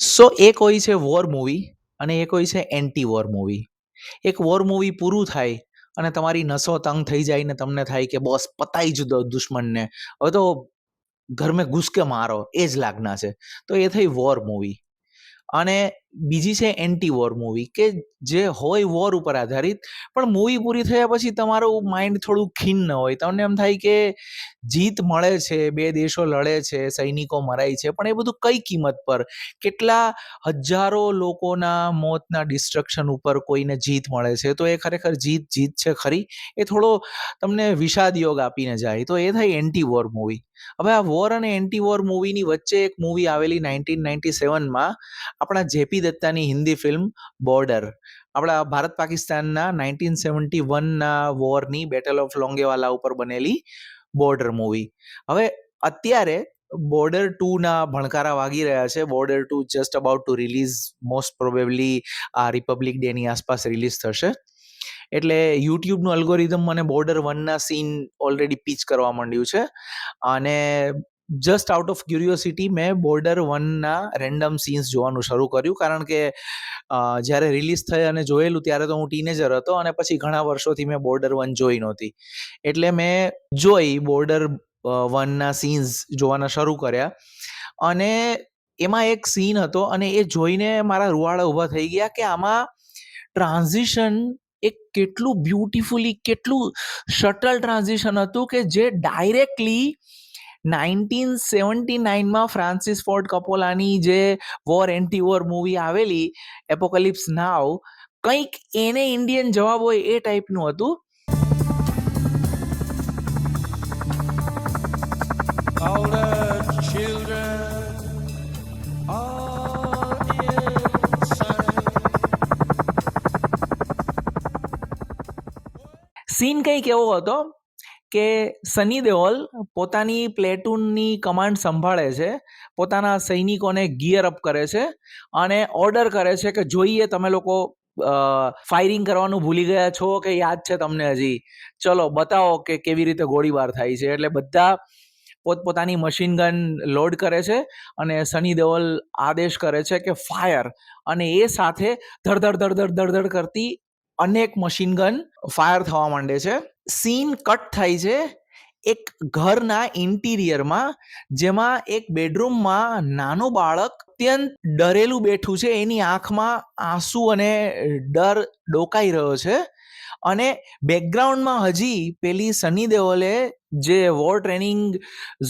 સો એક હોય છે વોર મૂવી અને એક હોય છે એન્ટી વોર મૂવી. એક વોર મૂવી પૂરું થાય અને તમારી નસો તંગ થઈ જાય ને તમને થાય કે બોસ પતાઈ જ દો દુશ્મનને. હવે તો ઘર મેં ઘુસ કે મારો એ જ લાગના છે. તો એ થઈ વોર મૂવી. અને બીજી છે એન્ટી વોર મૂવી કે જે હોય વોર ઉપર આધારિત, પણ મૂવી પૂરી થયા પછી તમારું માઇન્ડ થોડું ખિન્ન હોય. તમને એમ થાય કે જીત મળે છે, બે દેશો લડે છે, સૈનિકો મરાય છે, પણ એ બધું કઈ કિંમત પર? કેટલા હજારો લોકોના મોતના ડિસ્ટ્રક્શન ઉપર કોઈને જીત મળે છે. તો એ ખરેખર જીત છે ખરી? એ થોડો તમને વિષાદ યોગ આપીને જાય. તો એ થઈ એન્ટી વોર મૂવી. હવે આ વોર અને એન્ટી વોર મૂવીની વચ્ચે એક મૂવી આવેલી 1997માં, આપણા જેપી દત્તાની હિન્દી ફિલ્મ બોર્ડર. આપણા ભારત પાકિસ્તાનના 1971ના વોરની બેટલ ઓફ લોંગેવાલા ઉપર બનેલી બોર્ડર મૂવી. હવે અત્યારે બોર્ડર 2ના ભણકારા વાગી રહ્યા છે. Border 2 just about to release, most probably આ રિપબ્લિક ડેની આસપાસ રિલીઝ થશે. એટલે યુટ્યુબનું અલ્ગોરિધમ મને બોર્ડર 1ના સીન ઓલરેડી પીચ કરવા માંડ્યું છે. અને જસ્ટ આઉટ ઓફ ક્યુરિયોસિટી મેં બોર્ડર 1ના રેન્ડમ સીન્સ જોવાનું શરૂ કર્યું, કારણ કે જ્યારે રિલીઝ થઈ અને જોયેલું ત્યારે તો હું ટીનેજર હતો અને પછી ઘણા વર્ષોથી મેં બોર્ડર 1 જોઈ નહોતી. એટલે મેં જોઈ બોર્ડર 1ના સીન્સ જોવાના શરૂ કર્યા. અને એમાં એક સીન હતો અને એ જોઈને મારા રૂવાડા ઊભા થઈ ગયા કે આમાં ટ્રાન્ઝિશન એક કેટલું બ્યુટિફુલી, કેટલું શટલ ટ્રાન્ઝિશન હતું કે જે ડાયરેક્ટલી 1979માં ફ્રાન્સિસ ફોર્ડ કપોલાની જે વોર એન્ટી વોર મૂવી આવેલી એપોકેલિપ્સ નાવ, કંઈક એને ઇન્ડિયન જવાબ હોય એ ટાઈપનું હતું. સીન કંઈક એવો હતો કે સની દેઓલ પોતાની પ્લેટૂનની કમાન્ડ સંભાળે છે, પોતાના સૈનિકોને ગિયર અપ કરે છે અને ઓર્ડર કરે છે કે જોઈએ તમે લોકો ફાયરિંગ કરવાનું ભૂલી ગયા છો કે યાદ છે તમને હજી? ચલો બતાવો કે કેવી રીતે ગોળીબાર થાય છે. એટલે બધા પોતપોતાની મશીન ગન લોડ કરે છે અને સની દેઓલ આદેશ કરે છે કે ફાયર, અને એ સાથે ધડ કરતી અનેક મશીન ગન ફાયર થવા માંડે છે. સીન કટ થાય છે એક ઘરના ઇન્ટિરિયરમાં, જેમાં એક બેડરૂમમાં નાનું બાળક અત્યંત ડરેલું બેઠું છે. એની આંખમાં આંસુ અને ડર ડોકાઈ રહ્યો છે. અને બેકગ્રાઉન્ડમાં હજી પેલી સની દેઓલે જે વોર ટ્રેનિંગ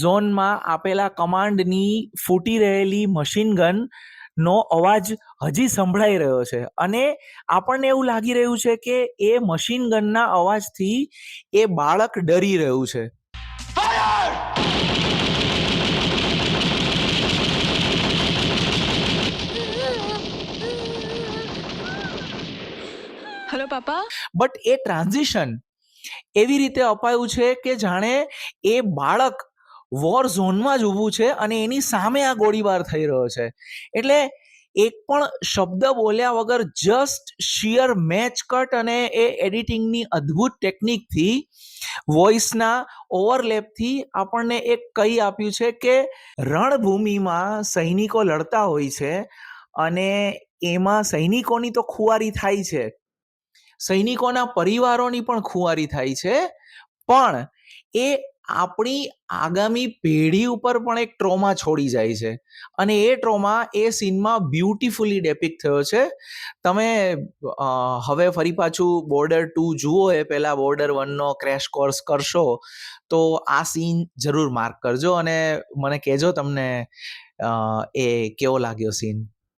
ઝોનમાં આપેલા કમાન્ડની ફૂટી રહેલી મશીન ગન નો અવાજ હજી સંભળાઈ રહ્યો છે. અને આપણને એવું લાગી રહ્યું છે કે એ મશીન ગનના અવાજથી એ બાળક ડરી રહ્યું છે. Hello papa. But A transition એવી રીતે અપાયું છે કે જાણે એ બાળક વોર ઝોનમાં જ ઊભું છે અને એની સામે આ ગોળીબાર થઈ રહ્યો છે. એટલે એક પણ શબ્દ બોલ્યા વગર જસ્ટ શિયર મેચ કટ અને એ એડિટિંગની અદ્ભુત ટેકનિકથી, વોઇસના ઓવરલેપથી આપણને એક કહી આપ્યું છે કે રણભૂમિમાં સૈનિકો લડતા હોય છે અને એમાં સૈનિકોની તો ખુવારી થાય છે, સૈનિકોના પરિવારોની પણ ખુવારી થાય છે, પણ એ આપણી આગામી પેઢી ઉપર પણ એક ટ્રોમા છોડી જાય છે. અને એ ટ્રોમા એ સીનમાં બ્યુટિફુલી ડેપિક્ટ થયો છે. તમે હવે ફરી પાછું બોર્ડર 2 જુઓ એ પહેલાં બોર્ડર 1નો ક્રેશ કોર્સ કરશો તો આ સીન જરૂર માર્ક કરજો અને મને કહેજો તમને એ કેવો લાગ્યો સીન.